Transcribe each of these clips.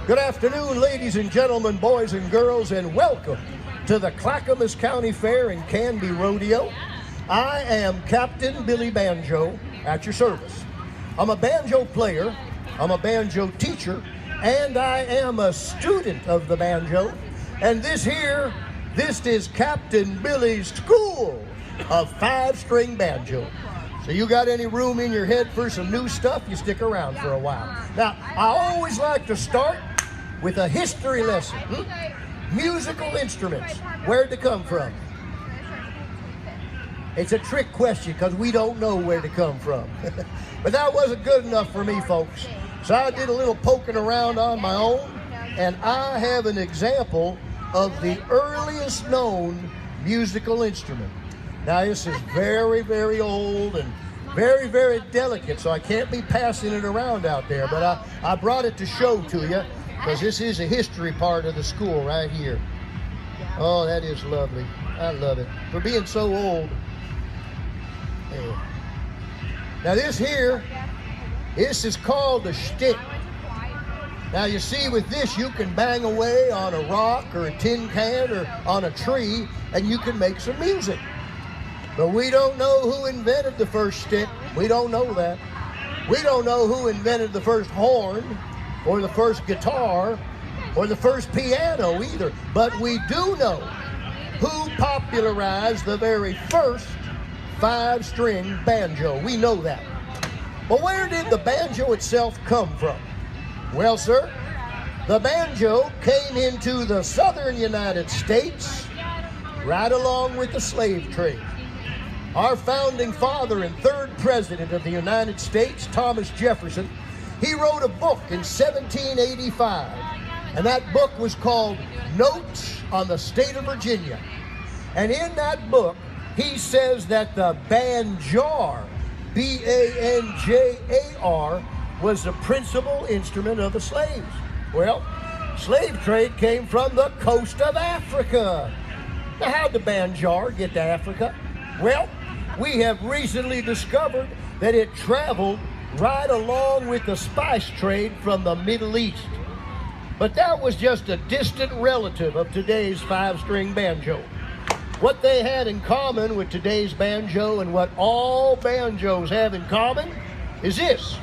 Good afternoon, ladies and gentlemen, boys and girls, and welcome to the Clackamas County Fair and Canby Rodeo. I am Captain Billy Banjo at your service. I'm a banjo player, I'm a banjo teacher, and I am a student of the banjo. And this is Captain Billy's School of 5-string banjo. So you got any room in your head for some new stuff, you stick around for a while. Now, I always like to start with a history lesson. Musical instruments, where'd they come from? It's a trick question because we don't know where they come from. But that wasn't good enough for me, folks. So I did a little poking around on my own, and I have an example of the earliest known musical instrument. Now this is very, very old and very, very delicate, so I can't be passing it around out there, but I brought it to show to you because this is a history part of the school right here. Oh, that is lovely. I love it. For being so old. Yeah. Now this is called a shtick. Now you see, with this you can bang away on a rock or a tin can or on a tree and you can make some music. But we don't know who invented the first stick. We don't know that. We don't know who invented the first horn or the first guitar or the first piano either. But we do know who popularized the very first 5-string banjo. We know that. But where did the banjo itself come from? Well, sir, the banjo came into the southern United States right along with the slave trade. Our founding father and third president of the United States, Thomas Jefferson, he wrote a book in 1785, and that book was called Notes on the State of Virginia. And in that book, he says that the banjar, B-A-N-J-A-R, was the principal instrument of the slaves. Well, slave trade came from the coast of Africa. Now, how'd the banjar get to Africa? Well, we have recently discovered that it traveled right along with the spice trade from the Middle East. But that was just a distant relative of today's 5-string banjo. What they had in common with today's banjo, and what all banjos have in common, is this: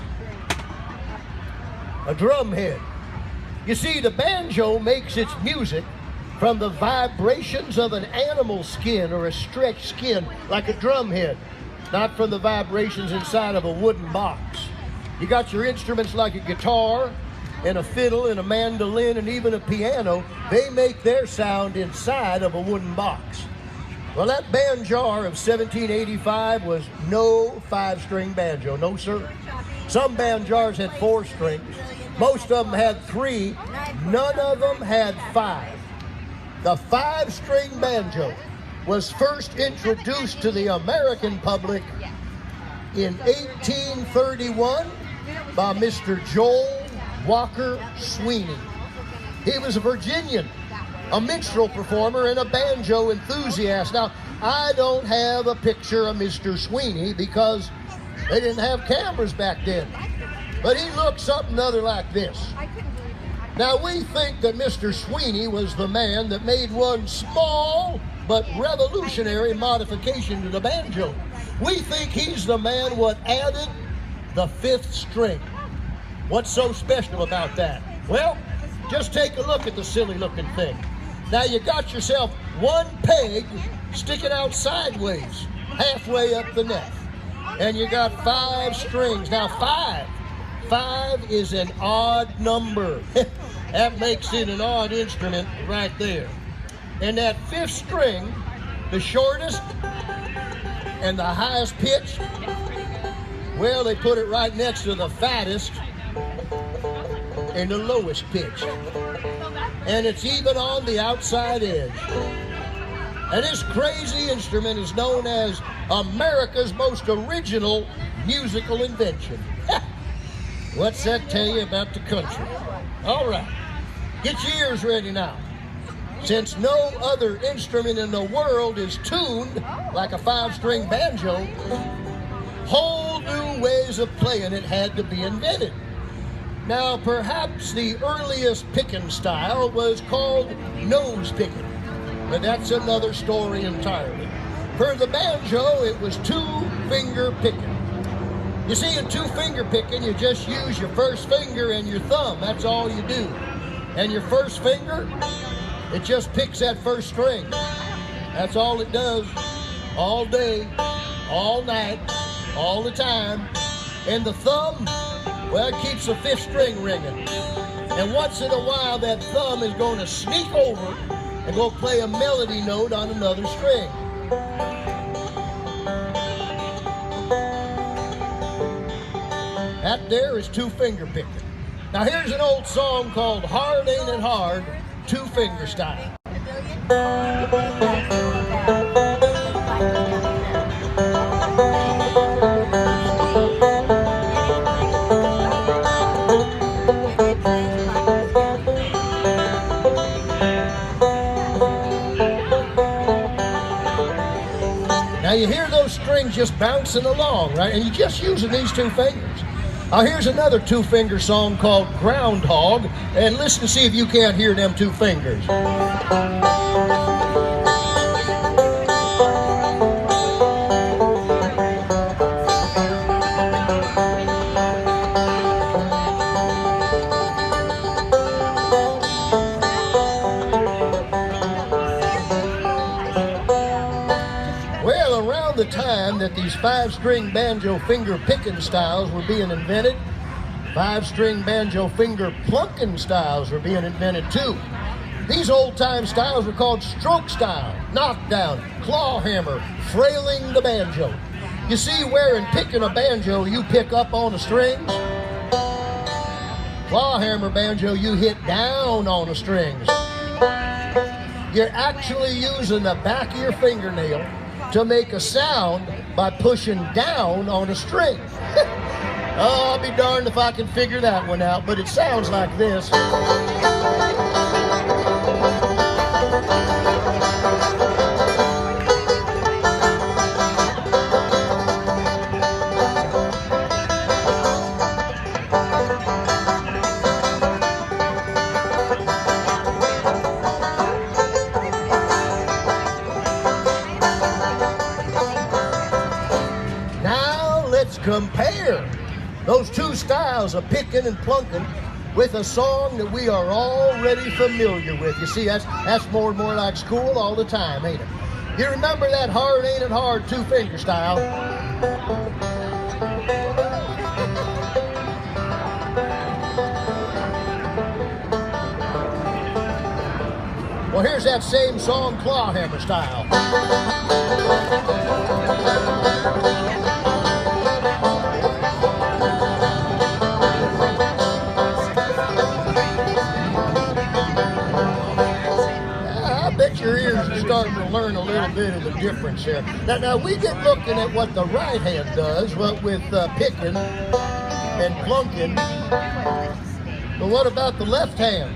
a drum head. You see, the banjo makes its music from the vibrations of an animal skin or a stretched skin, like a drum head, not from the vibrations inside of a wooden box. You got your instruments like a guitar and a fiddle and a mandolin and even a piano. They make their sound inside of a wooden box. Well, that banjar of 1785 was no 5-string banjo, no sir. Some banjars had 4 strings. Most of them had 3. None of them had 5. The 5-string banjo was first introduced to the American public in 1831 by Mr. Joel Walker Sweeney. He was a Virginian, a minstrel performer and a banjo enthusiast. Now, I don't have a picture of Mr. Sweeney because they didn't have cameras back then. But he looked something other like this. Now, we think that Mr. Sweeney was the man that made one small but revolutionary modification to the banjo. We think he's the man what added the 5th string. What's so special about that? Well, just take a look at the silly looking thing. Now you got yourself one peg sticking out sideways, halfway up the neck. And you got 5 strings. Now 5 is an odd number. That makes it an odd instrument right there. And that 5th string, the shortest and the highest pitch, well, they put it right next to the fattest and the lowest pitch. And it's even on the outside edge. And this crazy instrument is known as America's most original musical invention. What's that tell you about the country? All right, get your ears ready now. Since no other instrument in the world is tuned like a 5-string banjo, whole new ways of playing it had to be invented. Now, perhaps the earliest picking style was called nose picking, but that's another story entirely. For the banjo, it was two-finger picking. You see, in two-finger picking, you just use your first finger and your thumb. That's all you do. And your first finger, it just picks that first string. That's all it does. All day, all night, all the time. And the thumb, well, it keeps the fifth string ringing. And once in a while, that thumb is going to sneak over and go play a melody note on another string. That there is two-finger picking. Now here's an old song called Hard Ain't It Hard, two-finger style. Now you hear those strings just bouncing along, right? And you're just using these two fingers. Now here's another two-finger song called Groundhog, and listen to see if you can't hear them two fingers. Well, around the time that these five-string banjo finger picking styles were being invented, five-string banjo finger plunking styles were being invented too. These old-time styles were called stroke style, knockdown, claw hammer, frailing the banjo. You see, where in picking a banjo you pick up on the strings, claw hammer banjo you hit down on the strings. You're actually using the back of your fingernail to make a sound by pushing down on a string. Oh, I'll be darned if I can figure that one out, but it sounds like this. Let's compare those two styles of picking and plunking with a song that we are already familiar with. You see, that's more and more like school all the time, ain't it? You remember that Hard Ain't It Hard two-finger style? Well, here's that same song, claw hammer style. Your ears are starting to learn a little bit of the difference here. Now we get looking at what the right hand does, what with picking and plunking. But what about the left hand?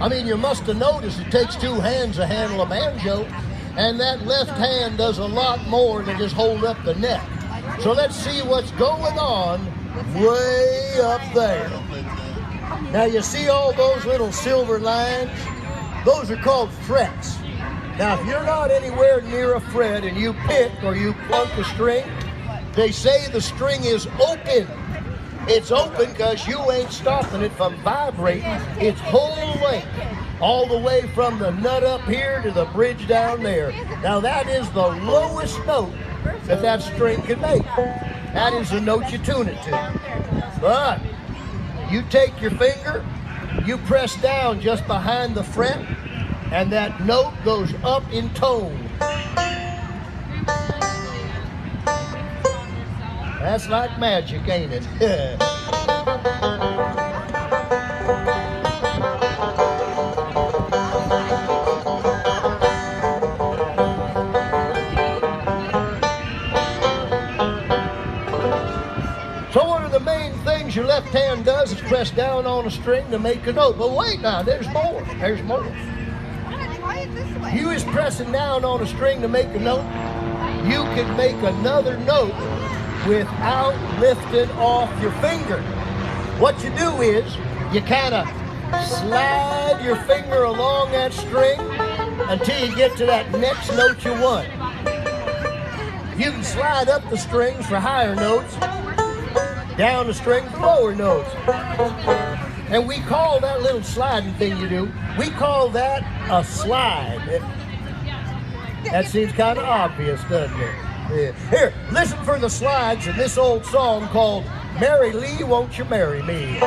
I mean, you must have noticed it takes two hands to handle a banjo, and that left hand does a lot more than just hold up the neck. So let's see what's going on way up there. Now you see all those little silver lines? Those are called frets. Now, if you're not anywhere near a fret and you pick or you plunk a string, they say the string is open. It's open because you ain't stopping it from vibrating its whole length, all the way from the nut up here to the bridge down there. Now, that is the lowest note that string can make. That is the note you tune it to. But you take your finger, you press down just behind the fret, and that note goes up in tone. That's like magic, ain't it? So one of the main things your left hand does is press down on a string to make a note. But wait now, there's more. There's more. Try it this way. You is pressing down on a string to make a note. You can make another note without lifting off your finger. What you do is you kind of slide your finger along that string until you get to that next note you want. You can slide up the strings for higher notes, down the strings for lower notes. And we call that little sliding thing you do, we call that a slide. That seems kind of obvious, doesn't it? Yeah. Here, listen for the slides in this old song called Mary Lee, Won't You Marry Me?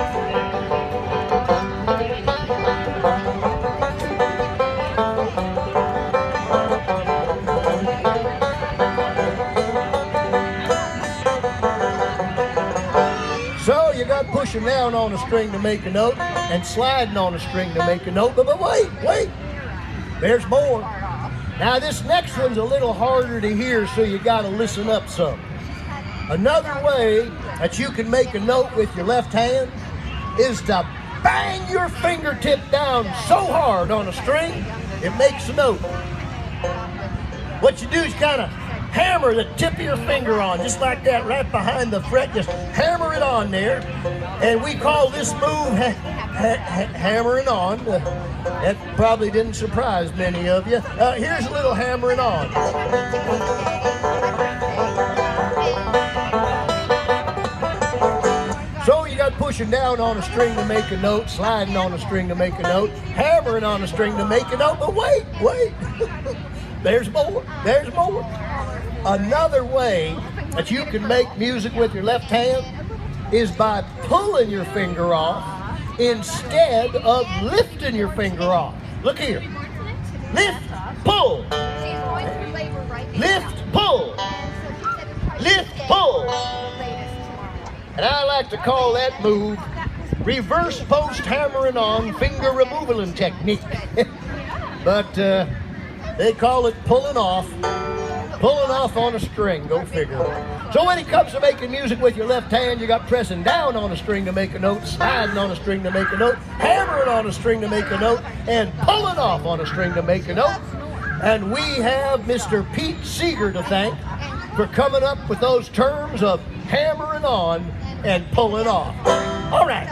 So you got pushing down on a string to make a note and sliding on a string to make a note, but wait, there's more. Now this next one's a little harder to hear, so you gotta listen up some. Another way that you can make a note with your left hand is to bang your fingertip down so hard on a string, it makes a note. What you do is kind of hammer the tip of your finger on, just like that, right behind the fret. Just hammer it on there. And we call this move hammering on. That probably didn't surprise many of you. Here's a little hammering on. So you got pushing down on a string to make a note, sliding on a string to make a note, hammering on a string to make a note, but wait. There's more. Another way that you can make music with your left hand is by pulling your finger off instead of lifting your finger off. Look here. Lift, pull. Lift, pull. Lift, pull. And I like to call that move reverse post hammering on finger removaling technique. But they call it pulling off on a string, go figure. So when it comes to making music with your left hand, you got pressing down on a string to make a note, sliding on a string to make a note, hammering on a string to make a note, and pulling off on a string to make a note. And we have Mr. Pete Seeger to thank for coming up with those terms of hammering on and pulling off. All right.